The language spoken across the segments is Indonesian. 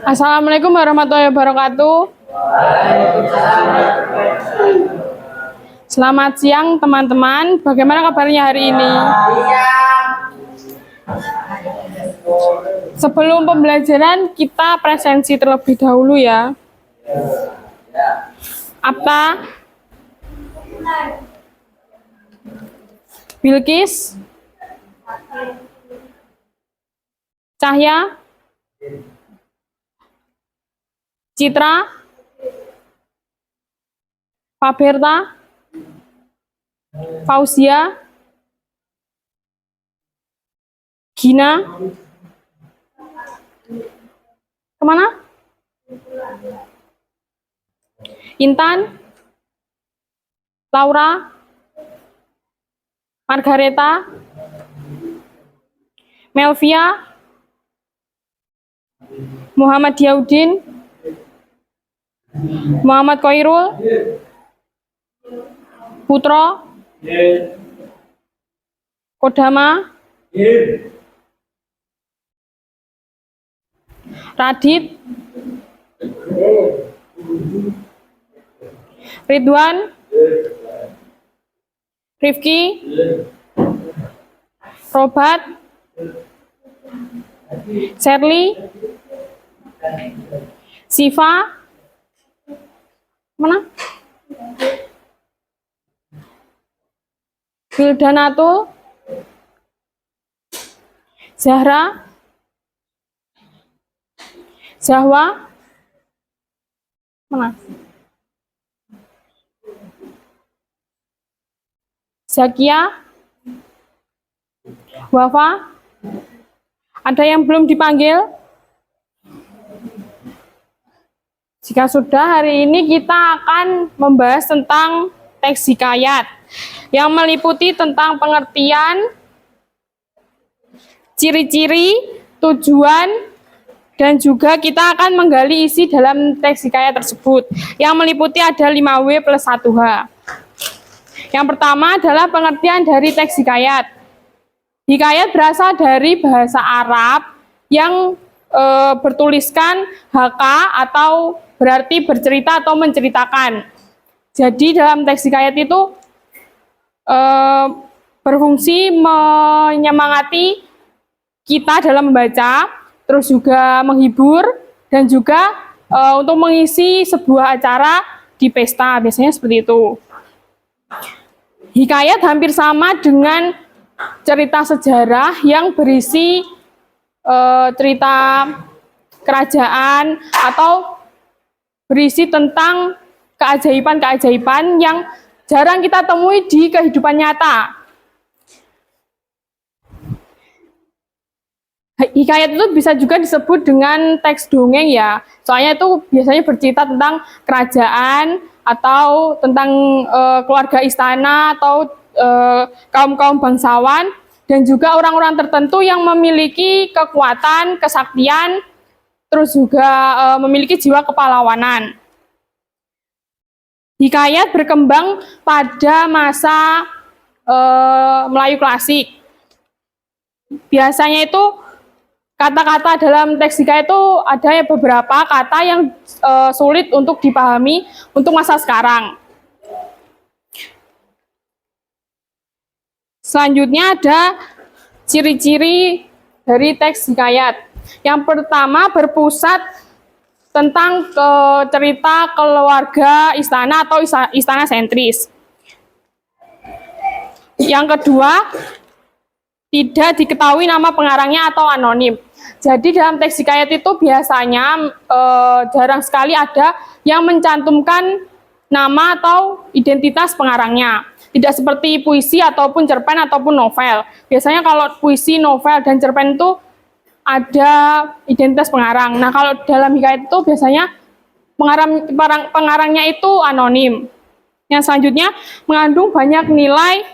Assalamualaikum warahmatullahi wabarakatuh. Selamat siang teman-teman. Bagaimana kabarnya hari ini? Sebelum pembelajaran kita presensi terlebih dahulu ya. Apa? Bilqis? Cahya? Citra? Faberta? Fauzia? Gina? Kemana? Intan? Laura? Margareta? Melvia? Muhammad Diaudin? Muhammad Koirul? Putro? Kodama? Radit? Ridwan? Rifki? Robat? Sherly? Siva? Mana? Wildanatul? Zahra? Zahwa? Mana? Zakia? Wafa? Ada yang belum dipanggil? Jika sudah, hari ini kita akan membahas tentang teks hikayat yang meliputi tentang pengertian, ciri-ciri, tujuan, dan juga kita akan menggali isi dalam teks hikayat tersebut yang meliputi ada 5W plus 1H. Yang pertama adalah pengertian dari teks hikayat. Hikayat berasal dari bahasa Arab yang bertuliskan HK atau berarti bercerita atau menceritakan. Jadi dalam teks hikayat itu berfungsi menyemangati kita dalam membaca, terus juga menghibur, dan juga untuk mengisi sebuah acara di pesta, biasanya seperti itu. Hikayat hampir sama dengan cerita sejarah yang berisi cerita kerajaan atau berisi tentang keajaiban-keajaiban yang jarang kita temui di kehidupan nyata. Hikayat itu bisa juga disebut dengan teks dongeng ya, soalnya itu biasanya bercerita tentang kerajaan atau tentang keluarga istana atau kaum-kaum bangsawan dan juga orang-orang tertentu yang memiliki kekuatan, kesaktian, terus juga memiliki jiwa kepahlawanan. Hikayat berkembang pada masa Melayu klasik. Biasanya itu kata-kata dalam teks hikayat itu ada beberapa kata yang sulit untuk dipahami untuk masa sekarang. Selanjutnya ada ciri-ciri dari teks hikayat. Yang pertama berpusat tentang cerita keluarga istana atau istana sentris. Yang kedua, tidak diketahui nama pengarangnya atau anonim. Jadi dalam teks hikayat itu biasanya jarang sekali ada yang mencantumkan nama atau identitas pengarangnya. Tidak seperti puisi ataupun cerpen ataupun novel. Biasanya kalau puisi, novel, dan cerpen itu ada identitas pengarang. Nah, kalau dalam hikayat itu biasanya pengarangnya itu anonim. Yang selanjutnya mengandung banyak nilai,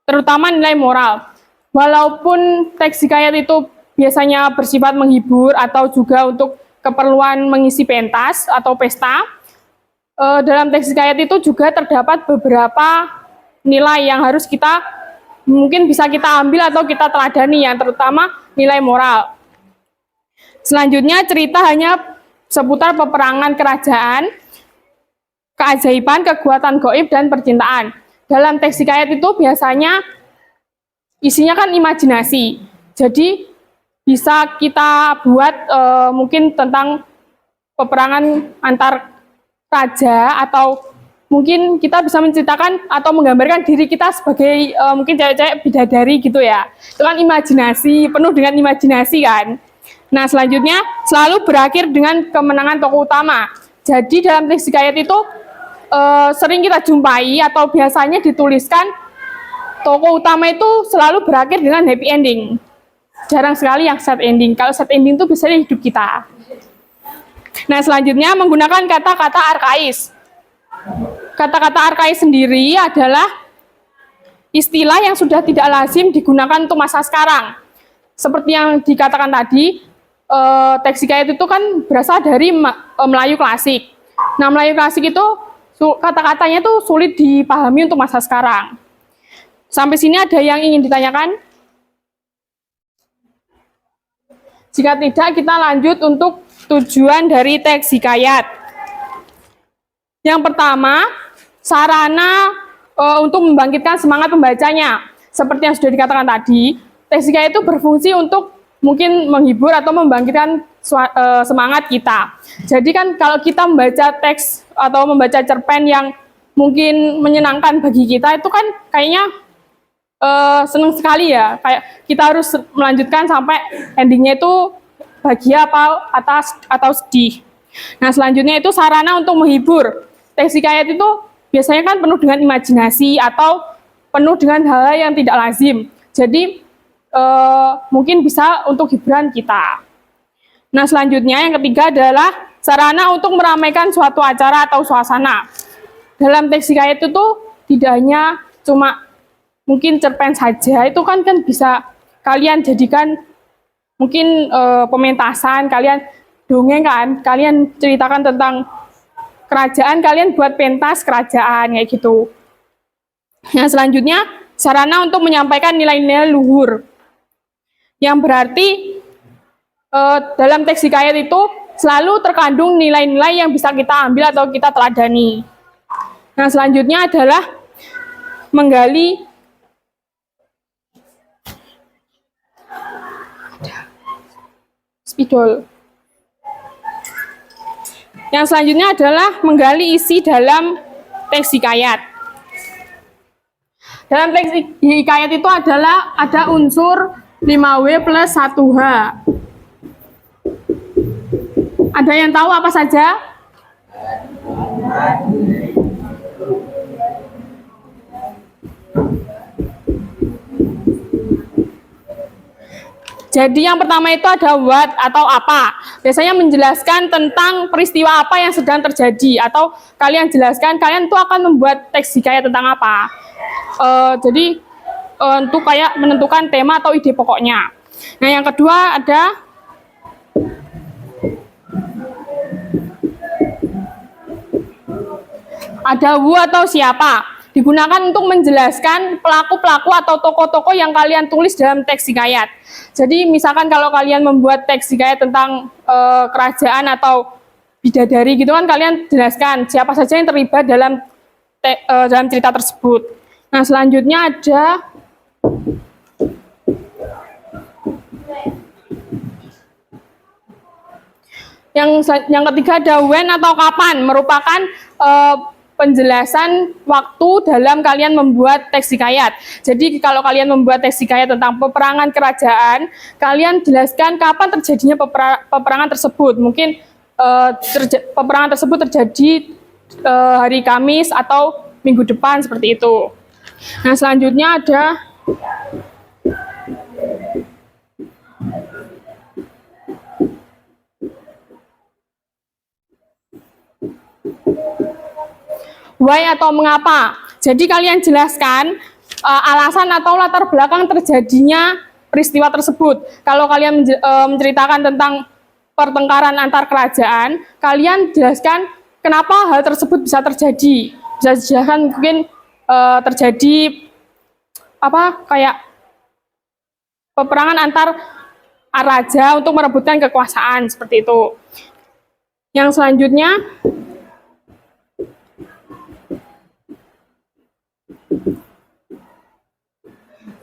terutama nilai moral. Walaupun teks hikayat itu biasanya bersifat menghibur atau juga untuk keperluan mengisi pentas atau pesta, dalam teks hikayat itu juga terdapat beberapa nilai yang harus mungkin bisa kita ambil atau kita teladani, yang terutama nilai moral. Selanjutnya cerita hanya seputar peperangan kerajaan, keajaiban, kekuatan gaib, dan percintaan. Dalam teks hikayat itu biasanya isinya kan imajinasi. Jadi bisa kita buat mungkin tentang peperangan antar raja, atau mungkin kita bisa menceritakan atau menggambarkan diri kita sebagai mungkin cewek-cewek bidadari gitu ya. Itu kan imajinasi, penuh dengan imajinasi kan. Nah, selanjutnya selalu berakhir dengan kemenangan tokoh utama. Jadi dalam teks hikayat itu sering kita jumpai atau biasanya dituliskan tokoh utama itu selalu berakhir dengan happy ending. Jarang sekali yang sad ending. Kalau sad ending itu biasanya hidup kita. Nah, selanjutnya menggunakan kata-kata arkais. Kata-kata arkais sendiri adalah istilah yang sudah tidak lazim digunakan untuk masa sekarang. Seperti yang dikatakan tadi, teks hikayat itu kan berasal dari Melayu klasik. Nah, Melayu klasik itu kata-katanya itu sulit dipahami untuk masa sekarang. Sampai sini ada yang ingin ditanyakan? Jika tidak, kita lanjut untuk tujuan dari teks hikayat. Yang pertama, sarana untuk membangkitkan semangat pembacanya. Seperti yang sudah dikatakan tadi, teks hikayat itu berfungsi untuk mungkin menghibur atau membangkitkan semangat kita. Jadi kan kalau kita membaca teks atau membaca cerpen yang mungkin menyenangkan bagi kita, itu kan kayaknya senang sekali ya. Kayak kita harus melanjutkan sampai endingnya itu bahagia atau sedih. Nah, selanjutnya itu sarana untuk menghibur. Teks hikayat itu biasanya kan penuh dengan imajinasi atau penuh dengan hal yang tidak lazim. Jadi mungkin bisa untuk hiburan kita. Nah, selanjutnya yang ketiga adalah sarana untuk meramaikan suatu acara atau suasana. Dalam teks hikayat itu tidak hanya cuma mungkin cerpen saja, itu kan bisa kalian jadikan mungkin pementasan, kalian dongeng kan, kalian ceritakan tentang kerajaan, kalian buat pentas kerajaan kayak gitu. Nah, selanjutnya sarana untuk menyampaikan nilai-nilai luhur, yang berarti dalam teks hikayat itu selalu terkandung nilai-nilai yang bisa kita ambil atau kita teladani. Nah, selanjutnya adalah menggali spidol. Yang selanjutnya adalah menggali isi dalam teks hikayat. Dalam teks hikayat itu ada unsur 5W plus 1H. Ada yang tahu apa saja? Jadi yang pertama itu ada what atau apa. Biasanya menjelaskan tentang peristiwa apa yang sedang terjadi, atau kalian jelaskan kalian tuh akan membuat teks hikayat tentang apa. Jadi untuk kayak menentukan tema atau ide pokoknya. Nah, yang kedua ada who atau siapa. Digunakan untuk menjelaskan pelaku-pelaku atau tokoh-tokoh yang kalian tulis dalam teks hikayat. Jadi misalkan kalau kalian membuat teks hikayat tentang kerajaan atau bidadari gitu kan, kalian jelaskan siapa saja yang terlibat dalam cerita tersebut. Nah, selanjutnya ada yang ketiga ada when atau kapan, merupakan penjelasan waktu dalam kalian membuat teks hikayat. Jadi kalau kalian membuat teks hikayat tentang peperangan kerajaan, kalian jelaskan kapan terjadinya peperangan tersebut. Mungkin peperangan tersebut terjadi hari Kamis atau minggu depan, seperti itu. Nah, selanjutnya ada why atau mengapa. Jadi kalian jelaskan alasan atau latar belakang terjadinya peristiwa tersebut. Kalau kalian menceritakan tentang pertengkaran antar kerajaan, kalian jelaskan kenapa hal tersebut bisa terjadi. Bisa dijelaskan mungkin terjadi kayak peperangan antar raja untuk merebutkan kekuasaan, seperti itu. Yang selanjutnya,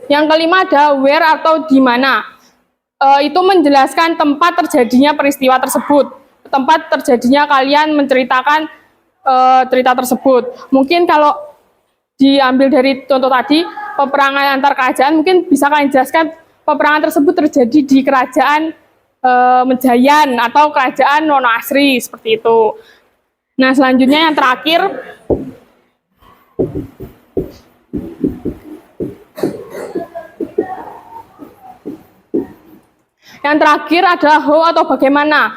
yang kelima ada where atau di mana. Itu menjelaskan tempat terjadinya peristiwa tersebut, tempat terjadinya kalian menceritakan cerita tersebut. Mungkin kalau diambil dari contoh tadi, peperangan antar kerajaan, mungkin bisa kalian jelaskan peperangan tersebut terjadi di kerajaan Mejayan atau kerajaan Wono Asri, seperti itu. Nah, selanjutnya yang terakhir, adalah how atau bagaimana.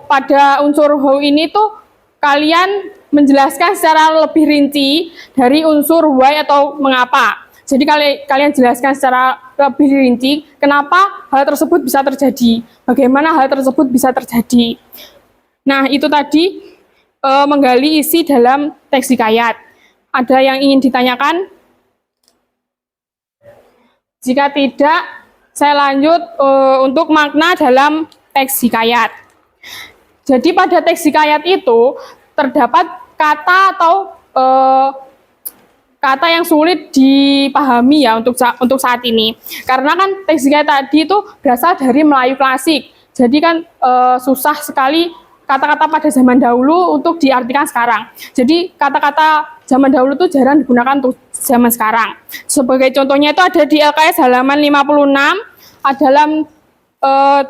Pada unsur how ini tuh kalian menjelaskan secara lebih rinci dari unsur why atau mengapa. Jadi kalian jelaskan secara lebih rinci kenapa hal tersebut bisa terjadi, bagaimana hal tersebut bisa terjadi. Nah, itu tadi menggali isi dalam teks hikayat. Ada yang ingin ditanyakan? Jika tidak, saya lanjut untuk makna dalam teks hikayat. Jadi pada teks hikayat itu terdapat kata atau kata yang sulit dipahami ya untuk saat ini. Karena kan teks hikayat tadi itu berasal dari Melayu klasik. Jadi kan susah sekali kata-kata pada zaman dahulu untuk diartikan sekarang. Jadi kata-kata zaman dahulu itu jarang digunakan untuk zaman sekarang. Sebagai contohnya itu ada di LKS halaman 56, dalam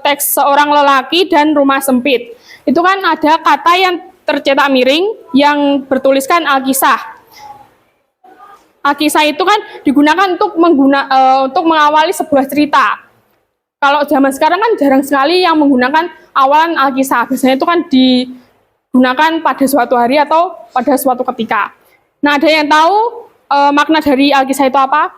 teks seorang lelaki dan rumah sempit. Itu kan ada kata yang tercetak miring yang bertuliskan Alkisah. Alkisah itu kan digunakan untuk mengawali sebuah cerita. Kalau zaman sekarang kan jarang sekali yang menggunakan awalan Alkisah. Biasanya itu kan digunakan pada suatu hari atau pada suatu ketika. Nah, ada yang tahu makna dari Alkisah itu apa?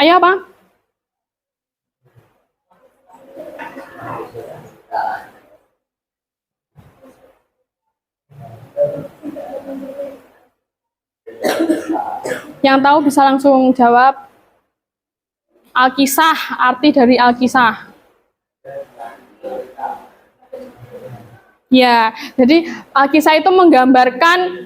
Ayo apa? Yang tahu bisa langsung jawab. Alkisah, arti dari Alkisah. Ya, jadi Alkisah itu menggambarkan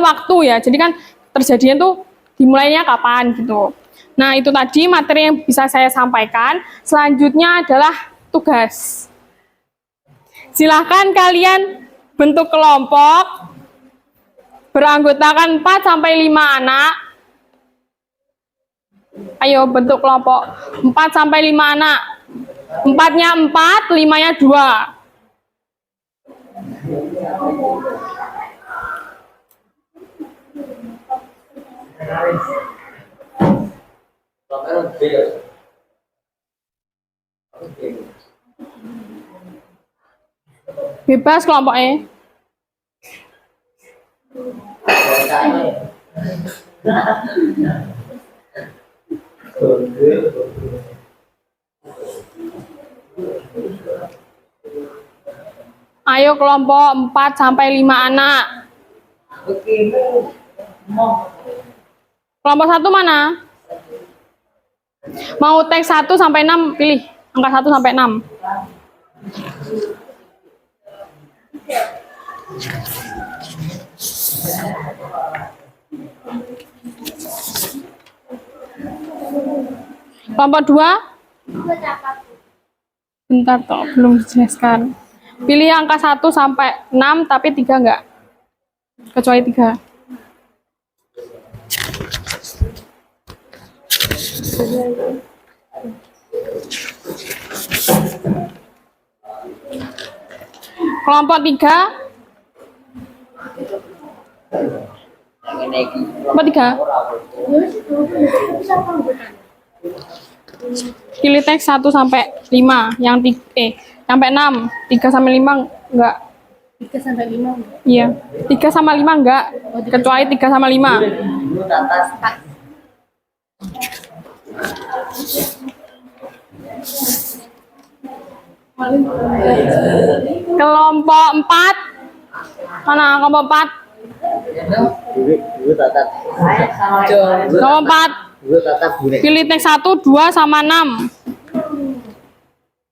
waktu ya. Jadi kan terjadinya tuh dimulainya kapan gitu. Nah, itu tadi materi yang bisa saya sampaikan. Selanjutnya adalah tugas. Silahkan kalian bentuk kelompok beranggotakan 4 sampai 5 anak. Ayo bentuk kelompok 4 sampai 5 anak. 4-nya 4, 5-nya 2. Bebas kelompoknya. Ayo kelompok 4 sampai 5 anak. Kelompok 1 mana? Mau teks 1 sampai 6, pilih angka 1 sampai 6. Kelompok 2? Bentar toh, belum dijelaskan. Pilih angka 1 sampai 6 tapi 3 enggak. Kecuali 3. Kelompok 3? Kelompok 3? Pilih teks 1 sampai 5, yang sampai 6, 3 sampai 5 enggak. 3 sampai 5. Iya, 3 sama 5 enggak, kecuali 3 sama 5. Kelompok 4 Mana kelompok 4? Dua tatap. Kelompok 4. Dua tatap bunek. Pilih teks 1, 2 sama 6.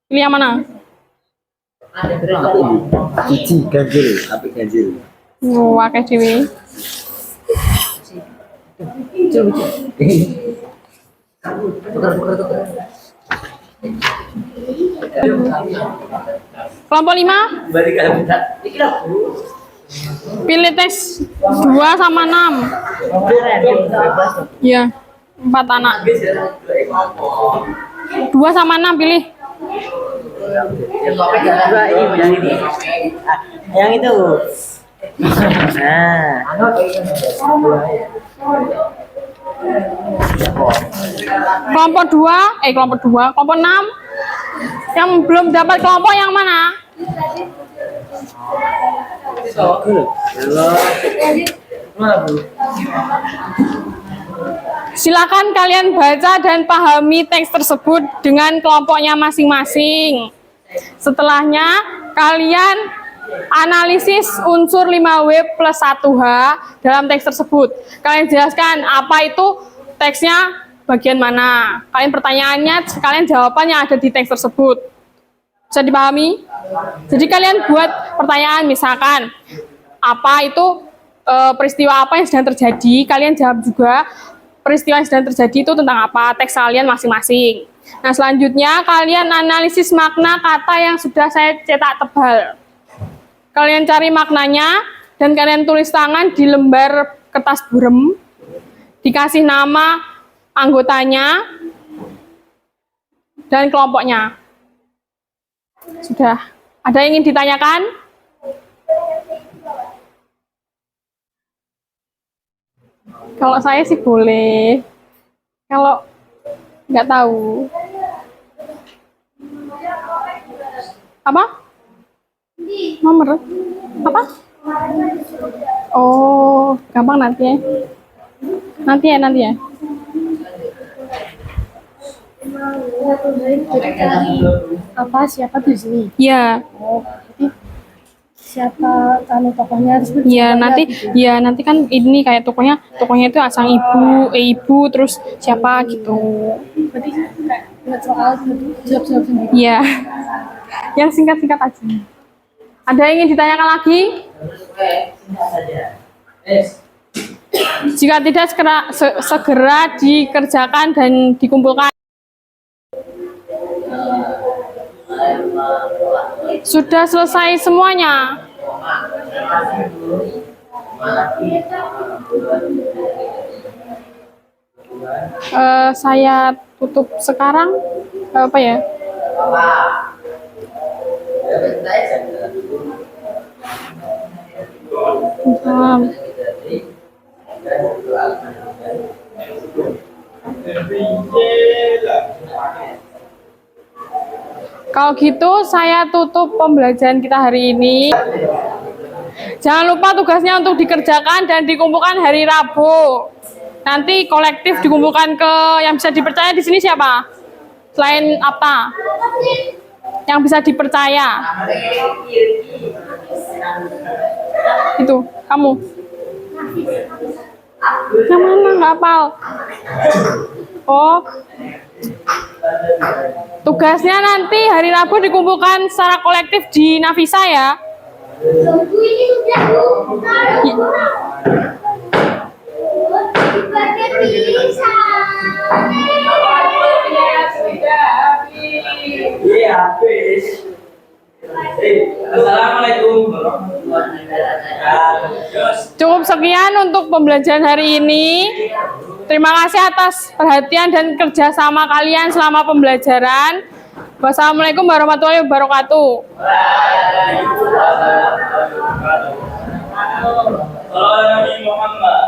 Pilih yang mana? Cici ganjil, api ganjil. Akeh dhewe. Tukar. Kelompok 5. Pilih teks 2 sama 6. Iya. 4 anak. 2 sama 6 pilih. Yang itu. Nah. Kelompok 2, kelompok 6. Yang belum dapat kelompok yang mana? Silakan kalian baca dan pahami teks tersebut dengan kelompoknya masing-masing. Setelahnya, kalian analisis unsur 5W plus 1H dalam teks tersebut. Kalian jelaskan apa itu teksnya bagian mana. Kalian pertanyaannya, kalian jawabannya ada di teks tersebut. Bisa dipahami? Jadi kalian buat pertanyaan, misalkan apa itu peristiwa apa yang sedang terjadi. Kalian jawab juga peristiwa yang sedang terjadi itu tentang apa, teks kalian masing-masing. Nah, selanjutnya kalian analisis makna kata yang sudah saya cetak tebal. Kalian cari maknanya dan kalian tulis tangan di lembar kertas burem. Dikasih nama anggotanya dan kelompoknya. Sudah. Ada yang ingin ditanyakan? Kalau saya sih boleh. Kalau nggak tahu. Apa? Nomor? Apa? Oh, gampang nanti ya. Nanti ya. Apa siapa tuh di sini? Iya. Oh, berarti siapa kalau tokohnya harus Iya, nanti kan ini kayak tokohnya itu asal ibu, terus siapa gitu. berarti kayak buat soal jawab sendiri. Iya. Yang singkat-singkat aja. Ada yang ingin ditanyakan lagi? Jika tidak segera dikerjakan dan dikumpulkan. Sudah selesai semuanya. Saya tutup sekarang. Apa ya? Kalau gitu saya tutup pembelajaran kita hari ini. Jangan lupa tugasnya untuk dikerjakan dan dikumpulkan hari Rabu. Nanti kolektif dikumpulkan ke yang bisa dipercaya di sini siapa? Selain apa? Yang bisa dipercaya. Itu, kamu. Yang mana nggak hafal? Oh. Tugasnya nanti hari Rabu dikumpulkan secara kolektif di Nafisa ya. Assalamualaikum. Cukup sekian untuk pembelajaran hari ini. Terima kasih atas perhatian dan kerjasama kalian selama pembelajaran. Wassalamualaikum warahmatullahi wabarakatuh. Salam Nabi Muhammad.